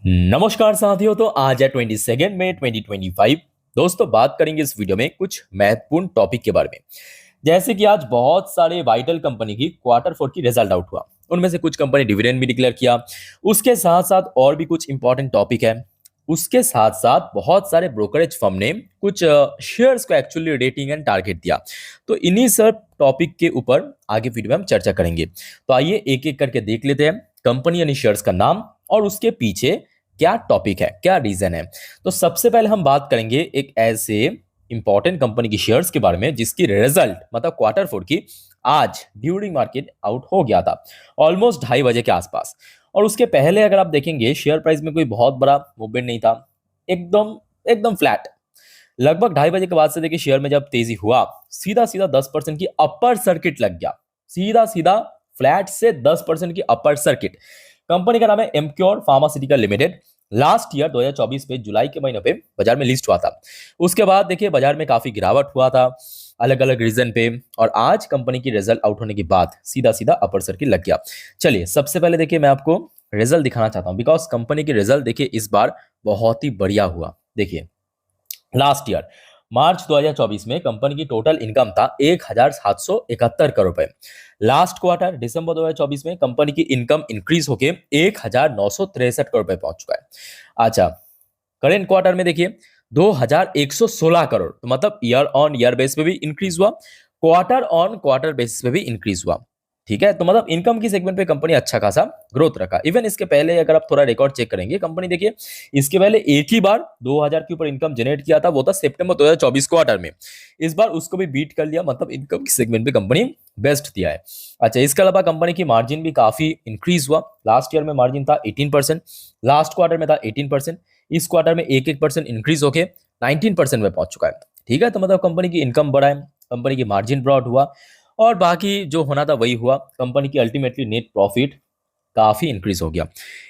नमस्कार साथियों। तो आज है 22 मई 2025। दोस्तों, बात करेंगे इस वीडियो में कुछ महत्वपूर्ण टॉपिक के बारे में। जैसे कि आज बहुत सारे वाइटल कंपनी की क्वार्टर 4 की रिजल्ट आउट हुआ। उनमें से कुछ कंपनी डिविडेंड भी डिक्लेयर किया। उसके साथ साथ और भी कुछ इंपॉर्टेंट टॉपिक है। उसके साथ साथ बहुत सारे ब्रोकरेज फर्म ने कुछ शेयर्स को एक्चुअली रेटिंग एंड टारगेट दिया। तो इन्हीं सब टॉपिक के ऊपर आगे वीडियो में हम चर्चा करेंगे। तो आइए एक एक करके देख लेते हैं कंपनी यानी शेयर्स का नाम और उसके पीछे क्या टॉपिक है, क्या रीजन है। तो सबसे पहले हम बात करेंगे एक ऐसे इंपॉर्टेंट कंपनी की शेयर्स के बारे में जिसकी रिजल्ट मतलब क्वार्टर 4 की आज ड्यूरिंग मार्केट आउट हो गया था ऑलमोस्ट 2:30 बजे के आसपास। और उसके पहले अगर आप देखेंगे शेयर प्राइस में कोई बहुत बड़ा मूवमेंट नहीं था। एकदम एकदम फ्लैट। लगभग 2:30 बजे के बाद से देखिए शेयर में जब तेजी हुआ सीधा सीधा 10% की अपर सर्किट लग गया। सीधा सीधा फ्लैट से 10% की अपर सर्किट। कंपनी का नाम है Emcure pharmaceutical limited. Last year 2024 में जुलाई के महीने पे बाजार में लिस्ट हुआ था। उसके बाद देखिए बाजार में काफी गिरावट हुआ था अलग अलग रीजन पे। और आज कंपनी की रिजल्ट आउट होने के बाद सीधा सीधा अपर सर्किट लग गया। चलिए सबसे पहले देखिए मैं आपको रिजल्ट दिखाना चाहता हूं बिकॉज कंपनी की रिजल्ट देखिए इस बार बहुत ही बढ़िया हुआ। देखिए लास्ट ईयर मार्च 2024 में कंपनी की टोटल इनकम था 1771 करोड़ रुपए। लास्ट क्वार्टर दिसंबर 2024 में कंपनी की इनकम इंक्रीज होके 1963 करोड़ रुपए पहुंच चुका है। अच्छा, करेंट क्वार्टर में देखिए 2116 करोड़, तो मतलब ईयर ऑन ईयर बेस पे भी इंक्रीज हुआ, क्वार्टर ऑन क्वार्टर बेसिस पे भी इंक्रीज हुआ। ठीक है, तो मतलब इनकम की सेगमेंट पे कंपनी अच्छा खासा ग्रोथ रखा। इवन इसके पहले अगर आप थोड़ा रिकॉर्ड चेक करेंगे कंपनी देखिए इसके पहले एक ही बार 2000 के ऊपर इनकम जनरेट किया था, वो था सितंबर 2024 क्वार्टर में। इस बार उसको भी बीट कर लिया, मतलब इनकम की सेगमेंट पे कंपनी बेस्ट दिया है। अच्छा, इसके अलावा कंपनी की मार्जिन भी काफी इंक्रीज हुआ। लास्ट ईयर में मार्जिन था 18%, लास्ट क्वार्टर में था 18%, इस क्वार्टर में 1% इंक्रीज होके 19% में पहुंच चुका है। ठीक है, तो मतलब कंपनी की इनकम बढ़ा है, कंपनी की मार्जिन ब्रॉड हुआ और बाकी जो होना था वही हुआ। कंपनी की अल्टीमेटली नेट प्रॉफिट काफी इंक्रीज हो गया,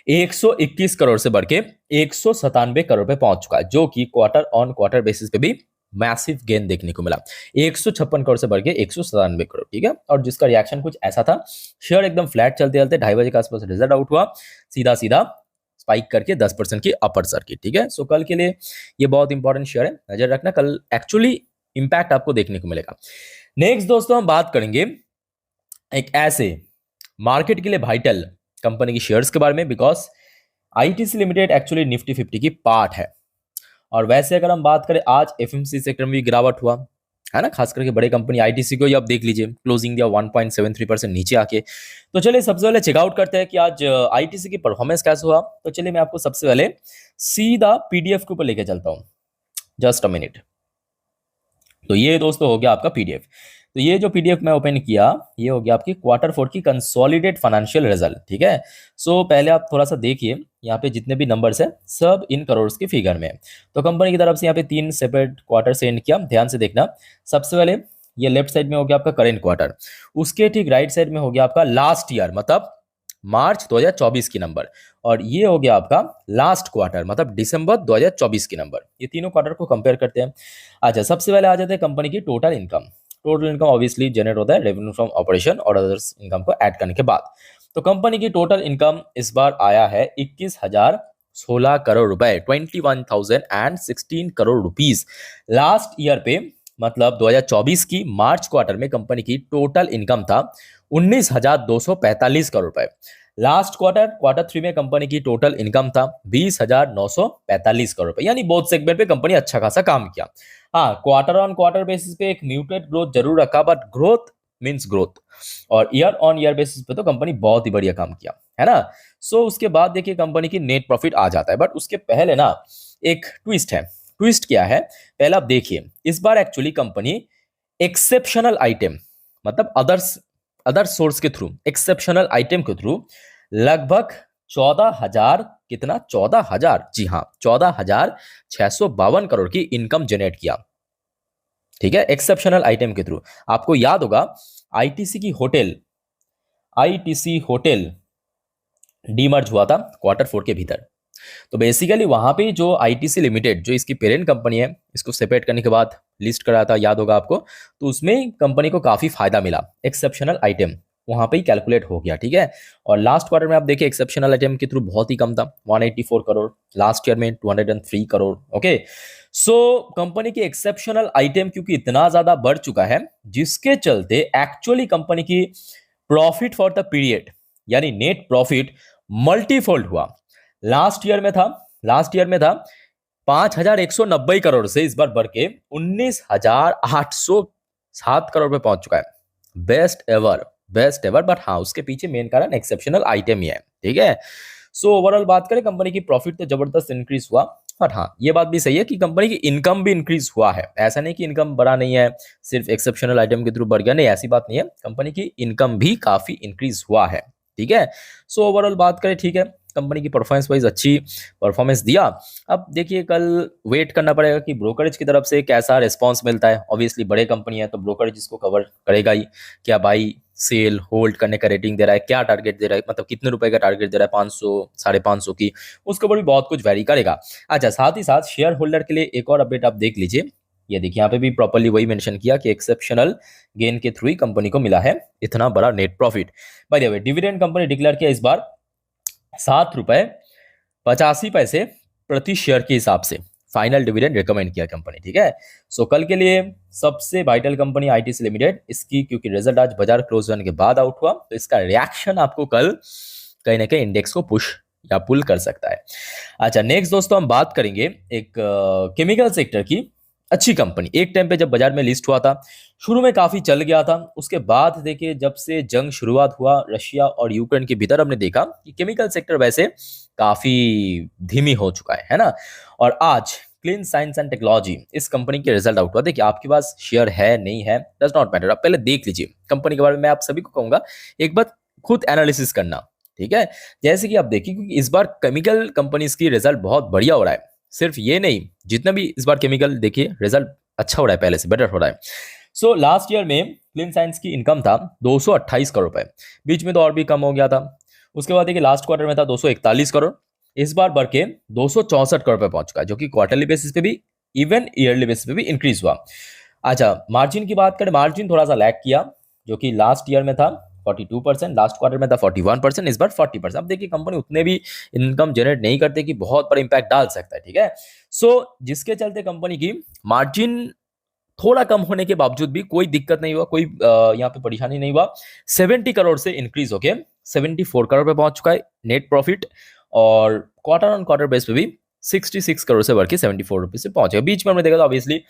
121 करोड़ से बढ़ के 197 करोड़ पे पहुंच चुका है, जो कि क्वार्टर ऑन क्वार्टर बेसिस पे भी मैसिव गेन देखने को मिला। 156 करोड़ से बढ़ के 197 करोड़। ठीक है, और जिसका रिएक्शन कुछ ऐसा था, शेयर एकदम फ्लैट चलते चलते 2:30 बजे के आसपास रिजल्ट आउट हुआ, सीधा सीधा स्पाइक करके 10% की अपर सर्किट। ठीक है, सो कल के लिए ये बहुत इंपॉर्टेंट शेयर है, नजर रखना, कल एक्चुअली इंपैक्ट आपको देखने को मिलेगा। नेक्स्ट दोस्तों हम बात करेंगे एक ऐसे मार्केट के लिए वाइटल कंपनी की शेयर्स के बारे में because ITC limited actually Nifty 50 की पार्ट है। और वैसे अगर हम बात करें आज एफएमसी सेक्टर में भी गिरावट हुआ है ना, खास करके बड़े कंपनी आईटीसी को ही आप देख लीजिए, क्लोजिंग दिया 1.73% नीचे आके। तो चलिए सबसे पहले चेकआउट करते हैं कि आज आईटीसी की परफॉर्मेंस कैसे हुआ। तो चलिए मैं आपको सबसे पहले सीधा पीडीएफ के ऊपर लेके चलता हूँ, जस्ट अ मिनट। तो ये दोस्तों हो गया आपका पीडीएफ। तो ये जो पीडीएफ मैं ओपन किया ये हो गया आपकी क्वार्टर 4 की कंसोलिडेट फाइनेंशियल रिजल्ट। ठीक है, सो पहले आप थोड़ा सा देखिए यहाँ पे जितने भी नंबर्स है सब इन करोड़ की फिगर में है। तो कंपनी की तरफ से यहाँ पे 3 सेपरेट क्वार्टर से एंड किया, ध्यान से देखना। सबसे पहले ये लेफ्ट साइड में हो गया आपका करेंट क्वार्टर, उसके ठीक राइट साइड में हो गया आपका लास्ट ईयर मतलब मार्च 2024 की नंबर, और ये हो गया आपका लास्ट क्वार्टर मतलब दिसंबर 2024 की नंबर। ये तीनों क्वार्टर को कंपेयर करते हैं। अच्छा, सबसे पहले आ जाते हैं कंपनी की total income. Total income obviously generate होता है रेवेन्यू फ्रॉम ऑपरेशन और अदर्स इनकम को ऐड करने के बाद। तो कंपनी की टोटल इनकम इस बार आया है 21,016 करोड़ रुपए, 21,016 करोड़ रुपीस। लास्ट ईयर पे मतलब 2024 की मार्च क्वार्टर में कंपनी की टोटल इनकम था 19,245 करोड़ रुपए। लास्ट क्वार्टर 3 में कंपनी की टोटल इनकम था 20,945 करोड़ रुपए। यानी बोथ सेगमेंट पे कंपनी अच्छा खासा काम किया। हाँ, क्वार्टर ऑन क्वार्टर बेसिस पे एक म्यूटेड ग्रोथ जरूर रखा, बट ग्रोथ मींस ग्रोथ। और ईयर ऑन ईयर बेसिस पे तो कंपनी बहुत ही बढ़िया काम किया है ना। सो उसके बाद देखिए कंपनी की नेट प्रॉफिट आ जाता है, बट उसके पहले ना एक ट्विस्ट है। ट्विस्ट क्या है, पहले आप देखिए इस बार एक्चुअली कंपनी एक्सेप्शनल आइटम मतलब अदर सोर्स के थ्रू, एक्सेप्शनल आइटम के थ्रू लगभग 14,000 कितना 14,000, जी हाँ 14,652 करोड़ की इनकम जनरेट किया। ठीक है, एक्सेप्शनल आइटम के थ्रू। आपको याद होगा आईटीसी होटल डीमर्ज हुआ था क्वार्टर 4 के भीतर। तो बेसिकली वहां पे जो आईटीसी लिमिटेड जो इसकी पेरेंट कंपनी है, इसको सेपरेट करने के बाद लिस्ट करा था, याद होगा आपको। तो उसमें कंपनी को काफी फायदा मिला, एक्सेप्शनल आइटम वहां पे ही कैलकुलेट हो गया, ठीक है। और लास्ट क्वार्टर में आप देखिए एक्सेप्शनल आइटम के थ्रू बहुत ही कम था, 184 करोड़, लास्ट ईयर में 203 करोड़। ओके, सो कंपनी के एक्सेप्शनल आइटम क्योंकि इतना ज्यादा बढ़ चुका है, जिसके चलते एक्चुअली कंपनी की प्रॉफिट फॉर द पीरियड यानी नेट प्रॉफिट मल्टीफोल्ड हुआ। लास्ट ईयर में था 5,190 करोड़ से इस बार बढ़ के 19,807 करोड़ पे पहुंच चुका है। बेस्ट एवर, बट हाँ उसके पीछे मेन कारण एक्सेप्शनल आइटम ही है, ठीक है। सो ओवरऑल बात करें, कंपनी की प्रॉफिट तो जबरदस्त इंक्रीज हुआ, बट हाँ ये बात भी सही है कि कंपनी की इनकम भी इंक्रीज हुआ है। ऐसा नहीं कि इनकम बढ़ा नहीं है, सिर्फ एक्सेप्शनल आइटम के थ्रू बढ़ गया, नहीं ऐसी बात नहीं है, कंपनी की इनकम भी काफी इंक्रीज हुआ है, ठीक है। सो ओवरऑल बात करें, ठीक है, कंपनी की परफॉर्मेंस वाइज अच्छी परफॉर्मेंस दिया। अब देखिए कल वेट करना पड़ेगा कि ब्रोकरेज की तरफ से कैसा रिस्पांस मिलता है। ऑब्वियसली बड़े कंपनी है तो ब्रोकरेज इसको कवर करेगा ही, क्या बाई सेल होल्ड करने का रेटिंग दे रहा है, क्या टारगेट दे रहा है, मतलब कितने रुपए का टारगेट दे रहा है, 500 550 की, उसके ऊपर भी बहुत कुछ वेरी करेगा। अच्छा, साथ ही साथ शेयर होल्डर के लिए एक और अपडेट आप देख लीजिए, ये देखिए यहाँ पे भी प्रॉपर्ली वही मेंशन किया कि एक्सेप्शनल गेन के थ्रू ही कंपनी को मिला है इतना बड़ा net profit. By the way dividend company declare किया इस बार 7 रुपए 85 पैसे प्रति शेयर के हिसाब से फाइनल डिविडेंड रिकमेंड किया कंपनी, ठीक है। सो कल के लिए सबसे वाइटल कंपनी आईटीसी लिमिटेड, इसकी क्योंकि रिजल्ट आज बाजार क्लोज होने के बाद आउट हुआ, तो इसका रिएक्शन आपको कल कहीं ना कहीं इंडेक्स को पुश या पुल कर सकता है। अच्छा, नेक्स्ट दोस्तों हम बात करेंगे एक केमिकल सेक्टर की अच्छी कंपनी। एक टाइम पे जब बाजार में लिस्ट हुआ था, शुरू में काफी चल गया था, उसके बाद देखिए जब से जंग शुरुआत हुआ रशिया और यूक्रेन के भीतर, हमने देखा कि केमिकल सेक्टर वैसे काफी धीमी हो चुका है ना। और आज क्लीन साइंस एंड टेक्नोलॉजी इस कंपनी के रिजल्ट आउट हुआ। देखिए आपके पास शेयर है नहीं है डज नॉट मैटर, आप पहले देख लीजिए कंपनी के बारे में। मैं आप सभी को कहूंगा एक बार खुद एनालिसिस करना, ठीक है। जैसे कि आप देखिए क्योंकि इस बार केमिकल कंपनीज की रिजल्ट बहुत बढ़िया हो रहा है, सिर्फ ये नहीं, जितना भी इस बार केमिकल देखिए रिजल्ट अच्छा हो रहा है, पहले से बेटर हो रहा है। सो लास्ट ईयर में क्लीन साइंस की इनकम था 228 करोड़ रुपए, बीच में तो और भी कम हो गया था। उसके बाद देखिए लास्ट क्वार्टर में था 241 करोड़, इस बार बढ़ के 264 करोड़ पे पहुंच चुका है, जो कि क्वार्टरली बेसिस पे भी इवन ईयरली बेसिस पे भी इंक्रीज हुआ। अच्छा, मार्जिन की बात करें, मार्जिन थोड़ा सा लैग किया, जो कि लास्ट ईयर में था 42%, लास्ट क्वार्टर में था 41%, इस बार 40%। अब देखिए कंपनी उतने भी इनकम जनरेट नहीं करते कि बहुत बड़ा इंपैक्ट डाल सकता है, ठीक है। सो जिसके चलते कंपनी की मार्जिन थोड़ा कम होने के बावजूद भी कोई दिक्कत नहीं हुआ, कोई यहाँ पे परेशानी नहीं हुआ। 70 करोड़ से इंक्रीज होके 74 करोड़ पे पहुंच चुका है नेट प्रॉफिट, और क्वार्टर ऑन क्वार्टर बेस पे भी 66 करोड़ से बढ़ के 74 रुपीज से पहुंच गया। बीच में हमने देखा था ऑब्वियसली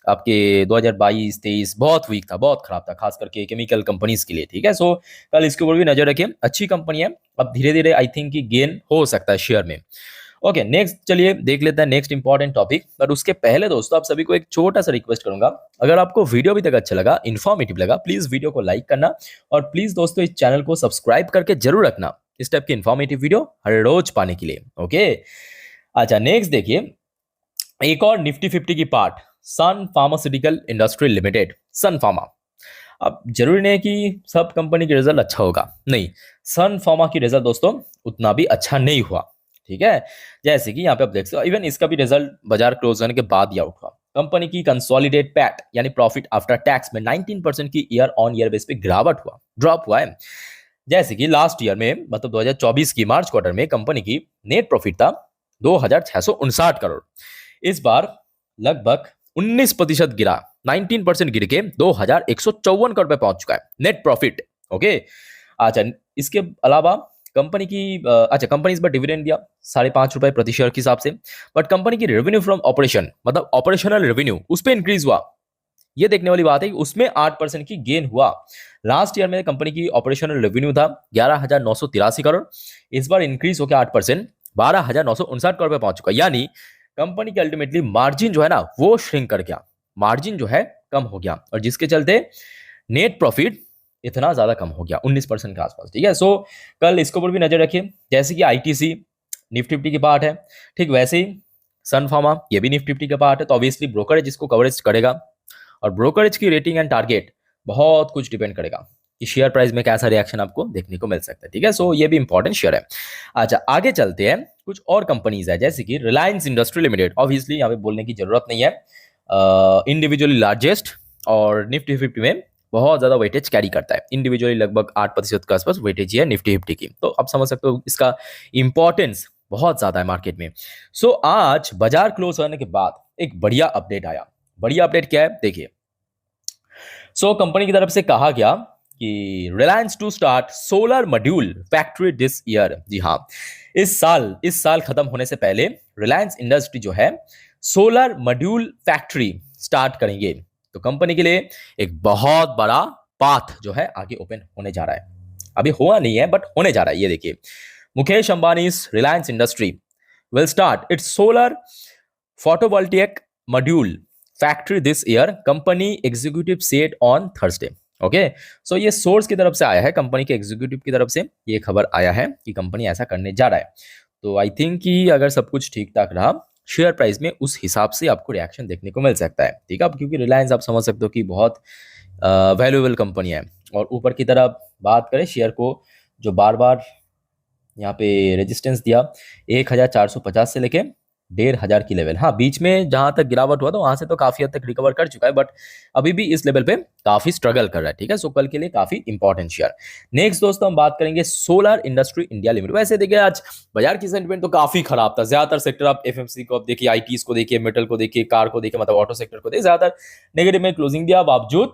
आपके 2022-23 बहुत वीक था, बहुत खराब था, खास करके केमिकल कंपनीज के लिए, ठीक है। सो कल इसके ऊपर भी नजर रखें, अच्छी कंपनी है, अब धीरे धीरे आई थिंक कि गेन हो सकता है शेयर में। ओके, नेक्स्ट चलिए देख लेते हैं नेक्स्ट इंपॉर्टेंट टॉपिक। बट उसके पहले दोस्तों आप सभी को एक छोटा सा रिक्वेस्ट करूंगा, अगर आपको वीडियो अभी तक अच्छा लगा, इन्फॉर्मेटिव लगा, प्लीज वीडियो को लाइक करना, और प्लीज दोस्तों इस चैनल को सब्सक्राइब करके जरूर रखना इस टाइप की इन्फॉर्मेटिव वीडियो हर रोज पाने के लिए। ओके, अच्छा नेक्स्ट देखिए, एक और निफ्टी 50 की पार्ट, सन फार्मास्यूटिकल इंडस्ट्री लिमिटेड, सन फार्मा। अब जरूरी नहीं है कि सब कंपनी की रिजल्ट अच्छा होगा, नहीं, सन फार्मा की रिजल्ट दोस्तों उतना भी अच्छा नहीं हुआ, ठीक है। जैसे कि यहाँ पे आप देख सकते हो, इवन इसका भी रिजल्ट बाजार क्लोज होने के बाद ही आउट हुआ। कंपनी की कंसोलिडेट पैट यानी प्रॉफिट आफ्टर टैक्स में 19% की ईयर ऑन ईयर बेस पे गिरावट हुआ, ड्रॉप हुआ है। जैसे कि लास्ट ईयर में मतलब 2024 की मार्च क्वार्टर में कंपनी की नेट प्रॉफिट था 2,659 करोड़, इस बार लगभग 19% गिरा, 19% गिर के 2,154 करोड़ पे पहुंच चुका है नेट प्रॉफिट। ओके, अच्छा इसके अलावा कंपनी की अच्छा कंपनी इस बार डिविडेंड दिया 5.5 रुपए प्रति शेयर के हिसाब से, बट कंपनी की रेवेन्यू फ्रॉम ऑपरेशन मतलब ऑपरेशनल रेवेन्यू उस पर इंक्रीज हुआ। ये देखने वाली बात है कि उसमें 8% की गेन हुआ। लास्ट ईयर में कंपनी की ऑपरेशनल रेवेन्यू था 11,983 करोड़, इस बार इंक्रीज होकर 8% 12,959 करोड़ पे पहुंच चुका, यानी कंपनी की अल्टीमेटली मार्जिन जो है ना वो श्रिंक कर गया, मार्जिन जो है कम हो गया, और जिसके चलते नेट प्रॉफिट इतना ज्यादा कम हो गया 19% के आसपास, ठीक है। सो कल इसके ऊपर भी नजर रखिए, जैसे कि आईटीसी निफ्टी 50 की पार्ट है, ठीक वैसे ही सन फार्मा ये भी निफ्टी 50 का पार्ट है, तो ऑब्वियसली ब्रोकरेज इसको कवरेज करेगा, और ब्रोकरेज की रेटिंग एंड टारगेट बहुत कुछ डिपेंड करेगा कि शेयर प्राइस में कैसा रिएक्शन आपको देखने को मिल सकता है, ठीक है। सो ये भी इंपॉर्टेंट शेयर है। अच्छा आगे चलते हैं, कुछ और कंपनीज है जैसे कि रिलायंस इंडस्ट्री लिमिटेड, ऑब्वियसली यहाँ पे बोलने की जरूरत नहीं है, इंडिविजुअली लार्जेस्ट और निफ्टी 50 में बहुत ज्यादा वेटेज कैरी करता है। इंडिविजुअली लगभग 8% के आसपास वेटेज है निफ्टी हिफ्टी की। तो आप समझ सकते हो इसका इंपॉर्टेंस बहुत ज्यादा है मार्केट में। सो आज बाजार क्लोज होने के बाद एक बढ़िया अपडेट आया। बढ़िया अपडेट क्या है देखिए। कंपनी की तरफ से कहा गया कि Reliance to start solar module factory this year. जी हाँ, इस साल खत्म होने से पहले रिलायंस इंडस्ट्री जो है सोलर मॉड्यूल फैक्ट्री स्टार्ट करेंगे। तो कंपनी के लिए एक बहुत बड़ा पाथ जो है आगे ओपन होने जा रहा है। अभी हुआ नहीं है बट होने जा रहा है। ये देखिए, Mukesh Ambani Reliance Industry will start its solar photovoltaic module factory this year, company executive said on Thursday. Okay, so ये सोर्स की तरफ से आया है, कंपनी के एग्जीक्यूटिव की तरफ से ये खबर आया है कि कंपनी ऐसा करने जा रहा है। तो आई थिंक कि अगर सब कुछ ठीक ठाक रहा, शेयर प्राइस में उस हिसाब से आपको रिएक्शन देखने को मिल सकता है। ठीक है, क्योंकि रिलायंस आप समझ सकते हो कि बहुत वैल्यूएबल कंपनी है। और ऊपर की तरफ बात करें शेयर को, जो बार बार यहाँ पे रेजिस्टेंस दिया 1450 से लेके 1500 की लेवल। हाँ, बीच में जहां तक गिरावट हुआ था वहां से तो काफी हद तक रिकवर कर चुका है, बट अभी भी इस लेवल पे काफी स्ट्रगल कर रहा है। ठीक है, सो कल के लिए काफी इंपॉर्टेंट शेयर। नेक्स्ट दोस्तों हम बात करेंगे सोलर इंडस्ट्री इंडिया लिमिटेड। वैसे देखिए आज बाजार की सेंटिमेंट तो काफी खराब था। ज्यादातर सेक्टर आप एफएमसी को आप देखिए, आईटीज को देखिए, मेटल को देखिए, कार को देखिए, मतलब ऑटो सेक्टर को देखिए, ज्यादातर नेगेटिव में क्लोजिंग दिया। बावजूद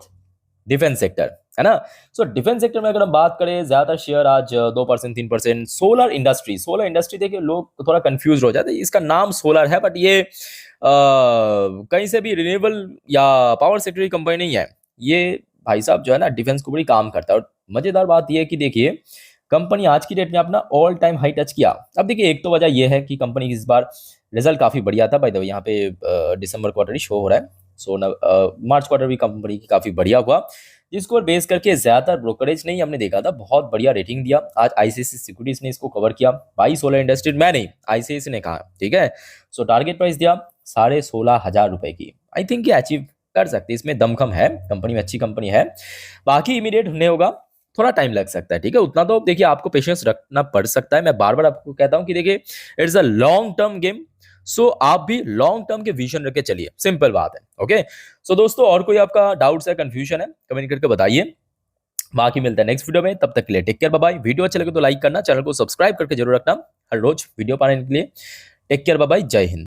डिफेंस सेक्टर है ना, सो डिफेंस सेक्टर में अगर हम बात करें ज्यादातर शेयर आज 2% 3%। सोलर इंडस्ट्री देखिए, लोग थोड़ा कंफ्यूज हो जाते हैं, इसका नाम सोलर है बट ये कहीं से भी रिन्यूएबल या पावर सेक्टर की कंपनी नहीं है। ये भाई साहब जो है ना डिफेंस को बड़ी काम करता है। और मजेदार बात यह है कि देखिए कंपनी आज की डेट में अपना ऑल टाइम हाई टच किया। अब देखिए एक तो वजह यह है कि कंपनी की इस बार रिजल्ट काफी बढ़िया था। बाय द वे यहाँ पे दिसंबर क्वार्टर ही शो हो रहा है। सो मार्च क्वार्टर भी कंपनी की काफी बढ़िया हुआ, जिसको बेस करके ज्यादातर ब्रोकरेज नहीं हमने देखा था बहुत बढ़िया रेटिंग दिया। आज आईसीआईसीआई सिक्योरिटीज ने इसको कवर किया। भाई सोलर इंडस्ट्री मैं नहीं, आईसीआईसीआई ने कहा। ठीक है, सो टारगेट प्राइस दिया 16,500 रुपए की। आई थिंक ये अचीव कर सकते, इसमें दमखम है, कंपनी में अच्छी कंपनी है। बाकी इमीडिएट नहीं होगा, थोड़ा टाइम लग सकता है। ठीक है, उतना तो देखिए आपको पेशेंस रखना पड़ सकता है। मैं बार बार आपको कहता हूं कि देखिए it's a long term game. So आप भी लॉन्ग टर्म के विजन रख के चलिए, सिंपल बात है। ओके, सो दोस्तों और कोई आपका डाउट्स है, कंफ्यूजन है, कमेंट करके बताइए। बाकी मिलता है नेक्स्ट वीडियो में, तब तक के लिए take care, bye bye. Video अच्छा लगे तो लाइक करना, चैनल को सब्सक्राइब करके जरूर रखना हर रोज वीडियो पाने के लिए। टेक केयर, बाय बाय, जय हिंद।